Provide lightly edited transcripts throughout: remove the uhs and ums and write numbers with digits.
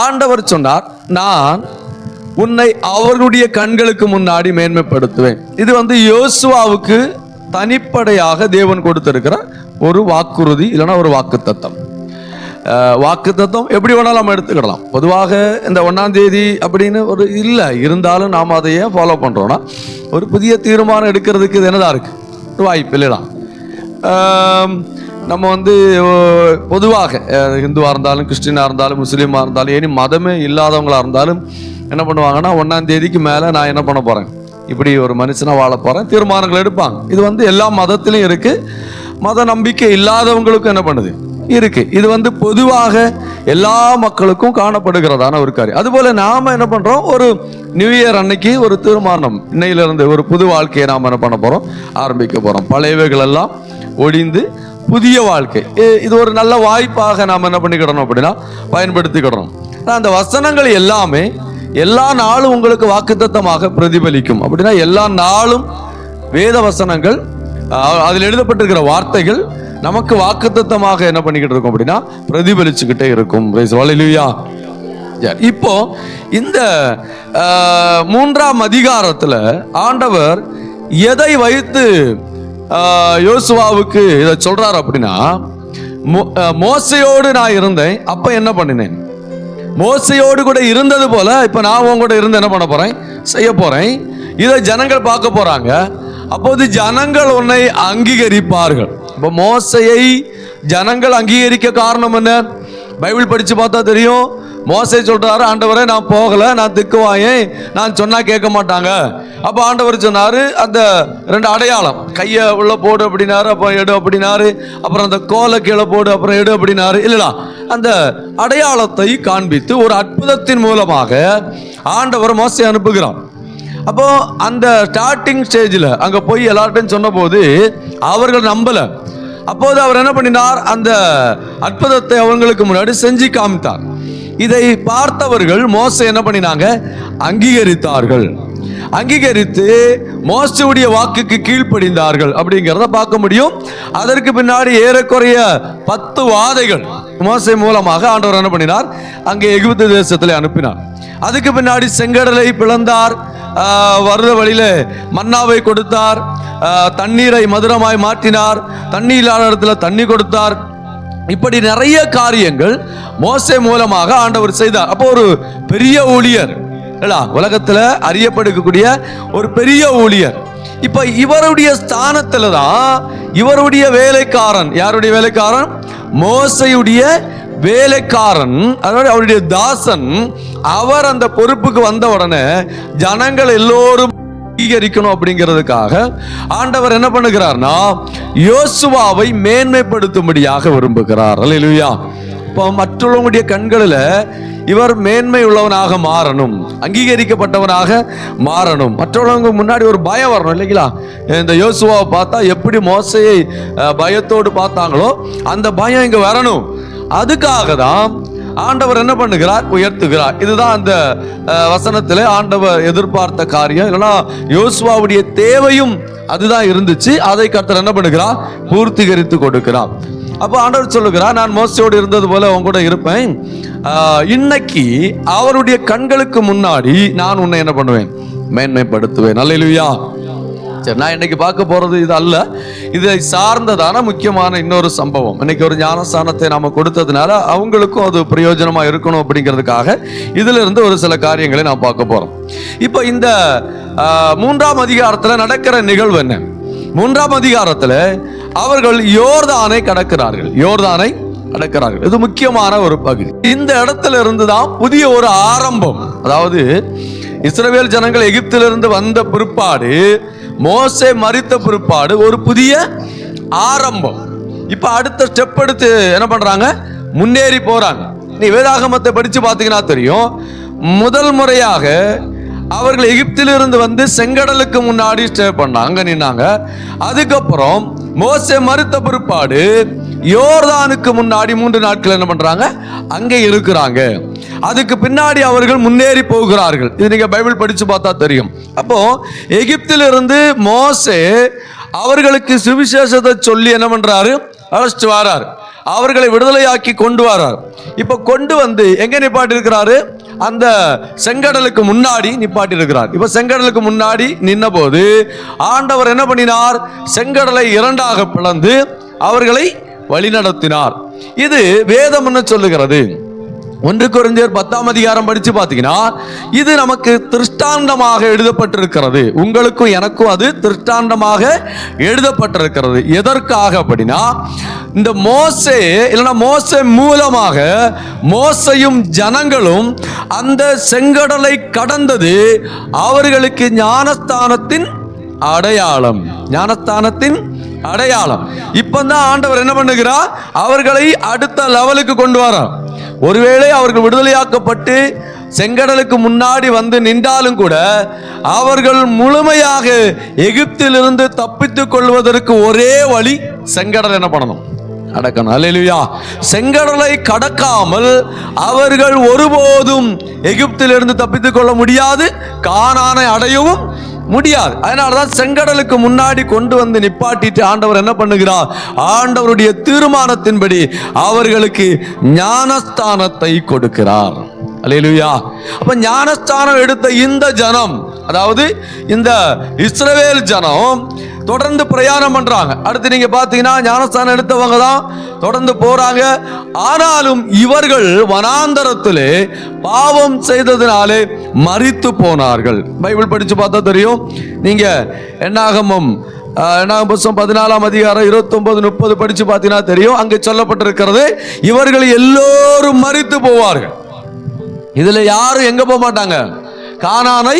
ஆண்டவர் சொன்னார், நான் உன்னை அவர்களுடைய கண்களுக்கு முன்னாடி மேன்மைப்படுத்துவேன். இது யோசுவாவுக்கு தனிப்படையாக தேவன் கொடுத்திருக்கிற ஒரு வாக்குறுதி, இல்லைன்னா ஒரு வாக்குத்தத்தம். வாக்குத்தத்தம் எப்படி வேணாலும் நம்ம எடுத்துக்கிடலாம். பொதுவாக இந்த 1ஆம் தேதி அப்படின்னு ஒரு இல்லை, இருந்தாலும் நாம் அதையே ஃபாலோ பண்ணுறோன்னா ஒரு புதிய தீர்மானம் எடுக்கிறதுக்கு இது என்னதான் இருக்குது, ஒரு வாய்ப்பு இல்லைதான். நம்ம பொதுவாக ஹிந்துவாக இருந்தாலும், கிறிஸ்டினாக இருந்தாலும், முஸ்லீமாக இருந்தாலும், ஏனி மதமே இல்லாதவங்களாக இருந்தாலும் என்ன பண்ணுவாங்கன்னா, 1ஆம் தேதிக்கு மேலே நான் என்ன பண்ண போகிறேன், இப்படி ஒரு மனுஷனாக வாழ போகிறேன், தீர்மானங்கள் எடுப்பாங்க. இது எல்லா மதத்திலையும் இருக்குது. மத நம்பிக்கை இல்லாதவங்களுக்கும் என்ன பண்ணுது இருக்கு. இது பொதுவாக எல்லா மக்களுக்கும் காணப்படுகிறதான ஒரு காரியம். அதுபோல நாம என்ன பண்றோம், ஒரு நியூ இயர் அன்னைக்கு ஒரு தீர்மானம், இன்னையிலிருந்து ஒரு புது வாழ்க்கையை நாம என்ன பண்ண போறோம், ஆரம்பிக்க போறோம். பழையவைகள் எல்லாம் ஒழிந்து புதிய வாழ்க்கை. இது ஒரு நல்ல வாய்ப்பாக நாம் என்ன பண்ணிக்கிடணும் அப்படின்னா பயன்படுத்திக்கிடணும். அந்த வசனங்கள் எல்லாமே எல்லா நாளும் உங்களுக்கு வாக்குத்தத்தமாக பிரதிபலிக்கும். அப்படின்னா எல்லா நாளும் வேத வசனங்கள், அதில் எழுதப்பட்டிருக்கிற வார்த்தைகள் நமக்கு வாக்குத்தத்தமாக என்ன பண்ணிக்கிட்டு இருக்கும் அப்படின்னா பிரதிபலிச்சுக்கிட்டே இருக்கும். ஹல்லேலூயா. இப்போ இந்த 3ஆம் அதிகாரத்துல ஆண்டவர் எதை வைத்து யோசுவாவுக்கு இதை சொல்றாரு அப்படின்னா, மோசையோடு நான் இருந்தேன், அப்ப என்ன பண்ணினேன், மோசையோடு கூட இருந்தது போல இப்ப நான் உன் கூட இருந்து என்ன பண்ண போறேன், செய்ய போறேன். இதை ஜனங்கள் பார்க்க போறாங்க. அப்போது ஜனங்கள் உன்னை அங்கீகரிப்பார்கள். இப்போ மோசையை ஜனங்கள் அங்கீகரிக்க காரணம் என்ன, பைபிள் படிச்சு பார்த்தா தெரியும். மோசை சொல்றாரு, ஆண்டவரே நான் போகல, நான் திக்குவாயேன், நான் சொன்னா கேட்க மாட்டாங்க. அப்ப ஆண்டவர் சொன்னாரு, அந்த 2 அடையாளம், கையை உள்ள போடு அப்படின்னாரு, அப்புறம் எடு அப்படின்னாரு, அப்புறம் அந்த கோலை கீழே போடு, அப்புறம் எடு அப்படின்னாரு. இல்லடா, அந்த அடையாளத்தை காண்பித்து ஒரு அற்புதத்தின் மூலமாக ஆண்டவர் மோசை அனுப்புகிறார். அப்போ அந்த ஸ்டார்டிங் ஸ்டேஜில் அங்க போய் எல்லார்ட்டையும் சொன்ன போது அவர்கள் நம்பல. அப்போது அவர் என்ன பண்ணினார், அந்த அற்புதத்தை அவங்களுக்கு முன்னாடி செஞ்சு காமித்தார். இதை பார்த்தவர்கள் மோசை என்ன பண்ணினாங்க, அங்கீகரித்தார்கள். அங்கீகரித்து மோசையுடைய வாக்குக்கு கீழ்ப்படிந்தார்கள் அப்படிங்கிறத பார்க்க முடியும். அதற்கு பின்னாடி ஏறக்குறைய 10 வாதைகள் மோசை மூலமாக ஆண்டவர் என்ன பண்ணினார், அங்கே எகிப்து தேசத்தில் அனுப்பினார். அதுக்கு பின்னாடி செங்கடலை பிளந்தார், வருத வழியில மன்னாவை கொடுத்தார், தண்ணீரை மதுரமாய் மாற்றினார், தண்ணி இல்லாத இடத்துல தண்ணி கொடுத்தார். இப்படி நிறைய காரியங்கள் மோசே மூலமாக ஆண்டவர் செய்தார். அப்போ ஒரு பெரிய ஊழியர், உலகத்துல அறியப்படுகக்கூடிய ஒரு பெரிய ஊழியர். இப்ப இவருடைய ஸ்தானத்துல தான் இவருடைய வேலைக்காரன், யாருடைய வேலைக்காரன், மோசையுடைய வேலைக்காரன், அதாவது அவருடைய தாசன், அவர் அந்த பொறுப்புக்கு வந்த உடனே ஜனங்கள் எல்லோரும் அங்கீகரிக்கணும் அப்படிங்கிறதுக்காக ஆண்டவர் என்ன பண்ணுகிறார்னா யோசுவாவை மேன்மைப்படுத்தும்படியாக விரும்புகிறார். அல்லேலூயா. இப்போ மற்றவங்களுடைய கண்களில் இவர் மேன்மை உள்ளவனாக மாறணும், அங்கீகரிக்கப்பட்டவனாக மாறணும். மற்றவங்க முன்னாடி ஒரு பயம் வரணும் இல்லைங்களா? இந்த யோசுவாவை பார்த்தா எப்படி மோசையை பயத்தோடு பார்த்தாங்களோ அந்த பயம் இங்க வரணும். அதுக்காக தான் ஆண்டவர் என்ன பண்ணுகிறார், உயர்த்துகிறார். இதுதான் அந்த வசனத்தில் ஆண்டவர் எதிர்பார்த்த காரியம். இல்லைன்னா யோசுவாவுடைய தேவையும் அதுதான் இருந்துச்சு. அதை கர்த்தர் என்ன பண்ணுகிறார், பூர்த்தீகரித்து கொடுக்கிறார். அப்போ ஆண்டவர் சொல்லுகிறார், நான் மோசையோடு இருந்தது போல உன் கூட இருப்பேன். இன்னைக்கு அவருடைய கண்களுக்கு முன்னாடி நான் உன்னை என்ன பண்ணுவேன், மேன்மைப்படுத்துவேன். அல்லேலூயா. சரி, நான் இன்னைக்கு பார்க்க போறது இது அல்ல, இதை சார்ந்ததான முக்கியமான இன்னொரு சம்பவம். இன்னைக்கு ஒரு ஞானஸ்தானத்தை நாம கொடுத்ததுனால அவங்களுக்கும் அது பிரயோஜனமா இருக்கணும் அப்படிங்கிறதுக்காக இதுல இருந்து ஒரு சில காரியங்களை நாம் பார்க்க போறோம். இப்போ இந்த 3ஆம் அதிகாரத்துல நடக்கிற நிகழ்வு என்ன? 3ஆம் அதிகாரத்துல அவர்கள் யோர்தானை கடக்கிறார்கள். யோர்தானை கடக்கிறார்கள். இது முக்கியமான ஒரு பகுதி. இந்த இடத்துல இருந்துதான் புதிய ஒரு ஆரம்பம். அதாவது இஸ்ரவேல் ஜனங்கள் எகிப்திலிருந்து வந்த பிற்பாடு, மோசே மரித்த பிற்பாடு ஒரு புதிய ஆரம்பம். இப்ப அடுத்த ஸ்டெப் எடுத்து என்ன பண்றாங்க, முன்னேறி போறாங்க. நீ வேதாகமத்தை படிச்சு பார்த்தீங்கன்னா தெரியும், முதல் முறையாக அவர்கள் எகிப்திலிருந்து வந்து செங்கடலுக்கு முன்னாடி ஸ்டே பண்ணாங்க, நின்னாங்க. அதுக்கப்புறம் மோசே மரித்த பிற்பாடு யோர்தானுக்கு முன்னாடி 3 நாட்கள் என்ன பண்றாங்க, அங்கே இருக்கிறாங்க. அதுக்கு பின்னாடி அவர்கள் முன்னேறி போகிறார்கள். இது நீங்க பைபிள் படிச்சு பார்த்தா தெரியும். அப்போ எகிப்திலிருந்து மோசே அவர்களுக்கு சுவிசேஷத்தை சொல்லி என்ன பண்றாரு, அழைச்சிட்டு வராரு. அவர்களை விடுதலையாக்கி கொண்டு வரார். இப்ப கொண்டு வந்து எங்க நிப்பாட்டி இருக்கிறாரு? அந்த செங்கடலுக்கு முன்னாடி நிப்பாட்டி இருக்கிறார். இப்ப செங்கடலுக்கு முன்னாடி நின்ன போது ஆண்டவர் என்ன பண்ணினார்? செங்கடலை இரண்டாக பிளந்து அவர்களை வழிநடத்தினார். இது வேதம் என்ன சொல்லுகிறது? 1 கொரிந்தியர் 10ஆம் அதிகாரம் படிச்சு பார்த்தீங்கன்னா இது நமக்கு திருஷ்டாந்தமாக எழுதப்பட்டிருக்கிறது. உங்களுக்கும் எனக்கும் அது திருஷ்டாந்தமாக எழுதப்பட்டிருக்கிறது. எதற்காக அப்படின்னா, இந்த மோசே இல்லைன்னா மோசே மூலமாக மோசையும் ஜனங்களும் அந்த செங்கடலை கடந்தது அவர்களுக்கு ஞானஸ்தானத்தின் அடையாளம். ஞானஸ்தானத்தின் அடையாளம். இப்பதான் ஆண்டவர் என்ன பண்ணுகிறார்? அவர்களை அடுத்த லெவலுக்கு கொண்டு வரார். ஒருவேளை அவர்கள் விடுதலையாக்கப்பட்டு செங்கடலுக்கு முன்னாடி வந்து நின்றாலும் கூட அவர்கள் முழுமையாக எகிப்திலிருந்து தப்பித்துக் கொள்வதற்கு ஒரே வழி செங்கடல் என்ன பண்ணணும்? கடக்கணும். அல்லேலூயா. செங்கடலை கடக்காமல் அவர்கள் ஒருபோதும் எகிப்திலிருந்து தப்பித்துக் கொள்ள முடியாது, கானானை அடையவும் முடியாது. அதனாலதான் செங்கடலுக்கு முன்னாடி கொண்டு வந்து நிப்பாட்டிட்டு ஆண்டவர் என்ன பண்ணுகிறார்? ஆண்டவருடைய தீர்மானத்தின்படி அவர்களுக்கு ஞானஸ்தானத்தை கொடுக்கிறார். அல்லேலூயா. அப்ப ஞானஸ்தானம் எடுத்த இந்த ஜனம், அதாவது இந்த இஸ்ரவேல் ஜனம் தொடர்ந்து பிரயாணம் பண்றாங்க. அடுத்து நீங்க பாத்தீங்கன்னா ஞானஸ்தானம் எடுத்தவங்க தான் தொடர்ந்து போறாங்க. ஆனாலும் இவர்கள் வனாந்தரத்திலே பாவம் செய்ததினாலே மரித்து போனார்கள். பைபிள் படிச்சு பார்த்தா தெரியும். நீங்க என்னாகமம் 14ஆம் அதிகாரம் 29, 30 படிச்சு பார்த்தீங்கன்னா தெரியும். அங்கே சொல்லப்பட்டிருக்கிறது, இவர்கள் எல்லோரும் மரித்து போவார்கள். இதுல யாரும் எங்க போக மாட்டாங்க? கானானை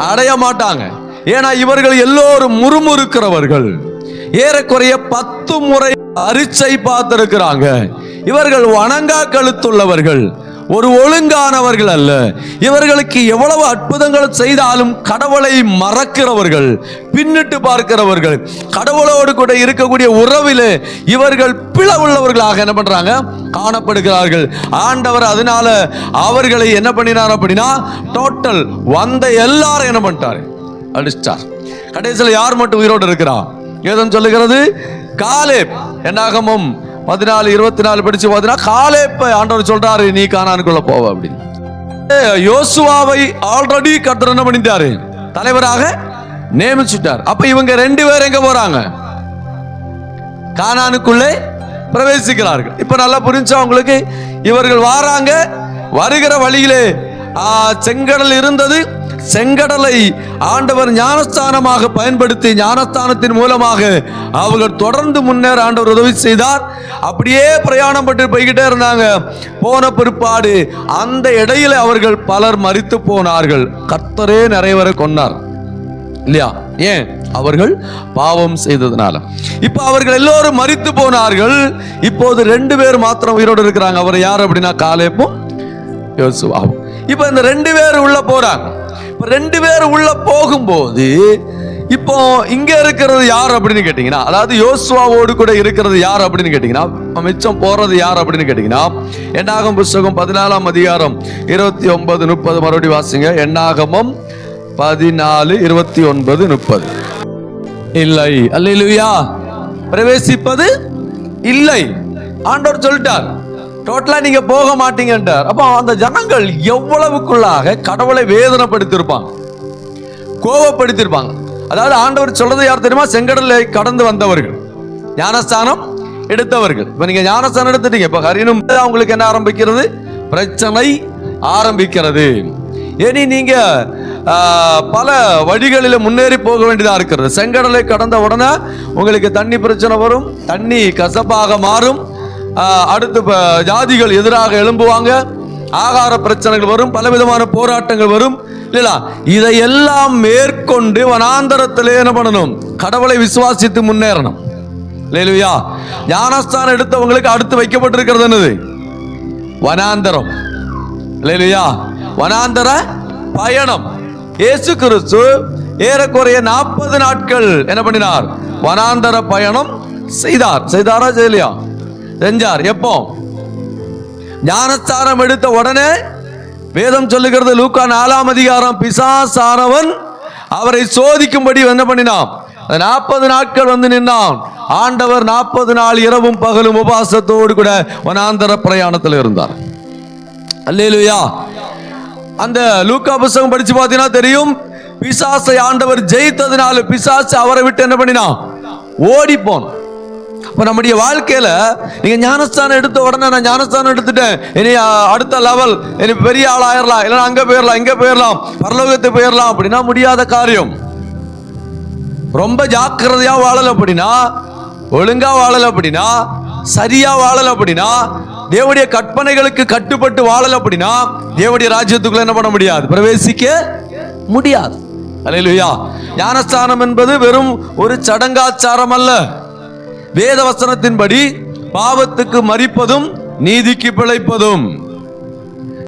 அடைய மாட்டாங்க. ஏன்னா இவர்கள் எல்லோரும் முறுமுறுக்கிறவர்கள். ஏறக்குறைய 10 முறை அரிச்சை பார்த்திருக்கிறாங்க. இவர்கள் வணங்கா கழுத்துள்ளவர்கள், ஒரு ஒழுங்கானவர்கள் அல்ல. இவர்களுக்கு எவ்வளவு அற்புதங்கள் செய்தாலும் கடவுளை மறக்கிறவர்கள், பின்னிட்டு பார்க்கிறவர்கள், கடவுளோடு கூட இருக்கக்கூடிய உறவிலே இவர்கள் பிளவுள்ளவர்களாக என்ன பண்றாங்க? காணப்படுகிறார்கள். ஆண்டவர் அதனால அவர்களை என்ன பண்ணினார் அப்படின்னா, டோட்டல் வந்த எல்லாரும் என்ன பண்ணிட்டாரு? அடிச்சார். கடைசியில் யார் மட்டும் உயிரோடு இருக்கிறார்? ஏதோ சொல்லுகிறது, காலேப். என்னாகமம் 14:24 படிச்சு பார்த்தீங்கன்னா காலேப் ஆண்டவர் சொல்றாரு, நீ கானானுக்குள்ள போவ அப்படின்னு. யோசுவாவை ஆல்ரெடி கர்த்தர் என்ன பண்ணிட்டாரு? தலைவராக நியமிச்சுட்டார். அப்ப இவங்க 2 பேர் எங்க போறாங்க? கானானுக்குள்ளே பிரவேசிக்கிறார்கள். இப்ப நல்லா புரிஞ்சா உங்களுக்கு? இவர்கள் வாராங்க. வருகிற வழியிலே செங்கடல் இருந்தது. செங்கடலை ஆண்டவர் ஞானஸ்தானமாக பயன்படுத்தி ஞானஸ்தானத்தின் மூலமாக அவர்கள் தொடர்ந்து முன்னேற ஆண்டவர் உதவி செய்தார். அப்படியே பிரயாணம் பட்டு போய்கிட்டே இருந்தாங்க. போன பிற்பாடு அந்த இடையில அவர்கள் பலர் மரித்து போனார்கள். கர்த்தரே நிறைய கொன்னார் இல்லையா? ஏன்? அவர்கள் பாவம் செய்ததுனால. இப்ப அவர்கள் எல்லோரும் மரித்து போனார்கள். இப்போது 2 பேர் மாத்திரம் உயிரோடு இருக்கிறாங்க. அவர் யார் அப்படின்னா காலேப்பும் யோசுவாவும். இப்ப இந்த 2 பேர் உள்ள போறாங்க. 2 பேர் உள்ள போகும்போது இப்போ இங்க இருக்கிறது யார் அப்படின்னு கேட்டீங்கன்னா, அதாவது யோசுவாவோடு கூட இருக்கிறது யார் அப்படின்னு கேட்டீங்கன்னா, மிச்சம் போறது யார் அப்படின்னு கேட்டீங்கன்னா, என்னாகமம் புத்தகம் 14ஆம் அதிகாரம் 29, 30 மறுபடியும் வாசிங்க. என்னாகமம் 14, 29, 30. இல்லை. அல்லேலூயா. பிரவேசிப்பது இல்லை. ஆண்டவர் சொல்லிட்டார், டோட்டலா நீங்க போக மாட்டீங்கன்றார். அப்போ அந்த ஜனங்கள் எவ்வளவுக்குள்ளாக கடவுளை வேதனைப்படுத்தியிருப்பாங்க, கோபப்படுத்தியிருப்பாங்க. அதாவது ஆண்டவர் சொல்றது யார் தெரியுமா? செங்கடலை கடந்து வந்தவர்கள், ஞானஸ்தானம் எடுத்தவர்கள். இப்ப நீங்க ஞானஸ்தானம் எடுத்துட்டீங்க. இப்ப ஹரினும் அவங்களுக்கு என்ன ஆரம்பிக்கிறது? பிரச்சனை ஆரம்பிக்கிறது. இனி நீங்க பல வழிகளில் முன்னேறி போக வேண்டியதா இருக்கிறது. செங்கடலை கடந்த உடனே உங்களுக்கு தண்ணி பிரச்சனை வரும், தண்ணி கசப்பாக மாறும், அடுத்து ஜாதிகள் எதிராக எழும்புவாங்க, ஆகார பிரச்சனைகள் வரும், பலவிதமான போராட்டங்கள் வரும் இல்லையா? இதையெல்லாம் மேற்கொண்டு வனாந்தரத்திலே என்ன பண்ணணும்? கடவுளை விசுவாசித்து முன்னேறணும். இல்லையா? ஞானஸ்தானம் எடுத்தவங்களுக்கு அடுத்து வைக்கப்பட்டிருக்கிறது என்னது? வனாந்தரம். இல்லையா? வனாந்தர பயணம். இயேசு கிறிஸ்து ஏறக்குறைய 40 நாட்கள் என்ன பண்ணினார்? வனாந்தர பயணம் செய்தார். செய்தாரா செய்யலையா? செஞ்சார். எப்போ? ஞானஸ்தானம் எடுத்த உடனே வேதம் சொல்லுகிறது, லூக்கா 4ஆம் அதிகாரம், பிசாசானவன் அவரை சோதிக்கும்படி என்ன பண்ணினான்? 40 நாட்கள் வந்து நின்றான். ஆண்டவர் 40 நாள் இரவும் பகலும் உபவாசத்தோடு கூட வனாந்தர பிரயாணத்தில் இருந்தார். அல்லேலூயா. அந்த லூக்கா புத்தகம் படிச்சு பார்த்தீங்கன்னா தெரியும், பிசாசை ஆண்டவர் ஜெயித்ததுனால பிசாசு அவரை விட்டு என்ன பண்ணினான்? ஓடி போனான். இப்ப நம்முடைய வாழ்க்கையில நீங்க ஞானஸ்தானம் எடுத்த உடனே நான் ஞானஸ்தானம் எடுத்துட்டேன், இனி அடுத்த லெவல், இனி பெரிய ஆள் ஆயிரலாம், இல்லைன்னா அங்க போயிடலாம், இங்க போயிடலாம், பரலோகத்துக்கு போயிடலாம் அப்படின்னா முடியாத காரியம். ரொம்ப ஜாக்கிரதையா வாழல அப்படின்னா, ஒழுங்கா வாழல அப்படின்னா, சரியா வாழல அப்படின்னா, தேவனுடைய கற்பனைகளுக்கு கட்டுப்பட்டு வாழல அப்படின்னா தேவனுடைய ராஜ்யத்துக்குள்ள என்ன பண்ண முடியாது? பிரவேசிக்க முடியாது. அல்லேலூயா. ஞானஸ்தானம் என்பது வெறும் ஒரு சடங்காச்சாரம் அல்ல. வேத வசனத்தின்படி பாவத்துக்கு மரிப்பதும் நீதிக்கு பிழைப்பதும்.